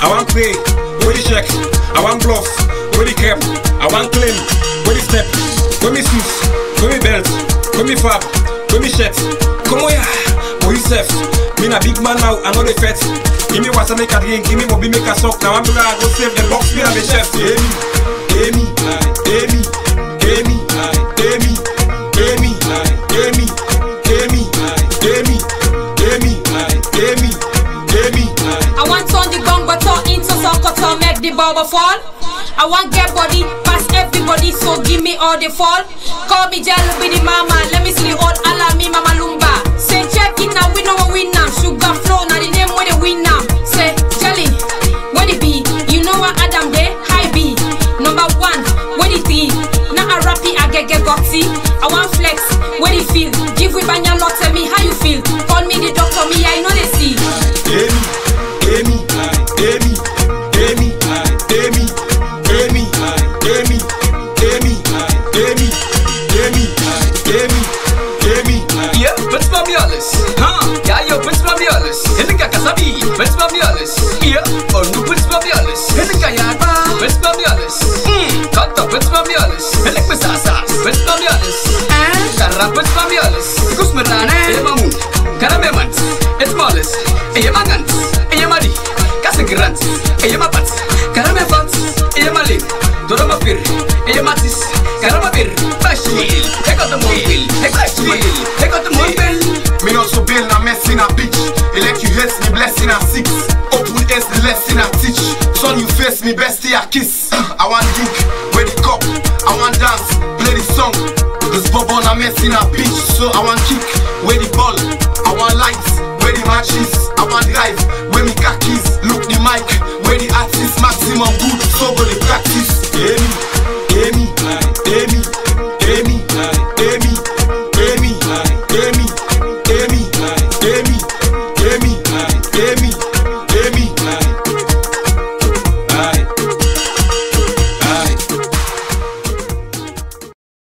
I want play, where the check, I want bluff, where the cap, I want claim, where the step, where me shoes, where me belt, where me fab, where me shirt. Come on, boy yourself. Me na big man now, I know the fat. Give me water make a drink, give me mobi make a sock. Now I'm gonna go save the box, me na the chef. Hey me, hey me, hey me, hey me, hey me, hey me, hey me, hey me, hey me, hey me, hey me, hey me. I want on the gong but turn into sokoto, make the bubble fall. I want get body past everybody, so give me all the fall. Call me jelly with the mama, let me see all ala me mama lumba. Say check it now, we know what we now. Sugar flow, now the name where they win now. Say jelly, where it be? You know what Adam there? High B, number one, where it be? Now a rappy, I get gotti. I want flex, where it feel? Give with banya lot, tell me how you feel. Call me the doctor, me I know they see. Hey me, hey me, hey me, hey me, hey me, hey me, hey me, hey me, hey me, hey me, hey me, hey me. Yeah, what's my alles? Yeah, yo, what's my alles? Henga kasabi, what's my alles? Yeah, oh no, what's my alles? Henga yaba, what's my alles? Kata, what's my alles? Henga pesasa, what's my alles? Karra, what's my alles? Kusmerane, emamu, karamemant, etmales, eyamangant, eyamadi, kasegrant, eyamapat, karamefat, eyamalik, doramapir, eyamatis, karamapir, bashil, take out the mobile, take out the mobile. Me not so bill, na mess in a bitch. Elect you hate me, blessing a 6. Open S, the lesson I teach. Son, you face me, bestie a kiss. I want drink, where the cup. I want dance, play the song. This bubble, na mess in a bitch. So I want kick, where the ball. I want lights, where the matches. I want drive, where me khakis. Look the mic, where the artist maximum good. So go the practice. Hey me, hey me, hey me.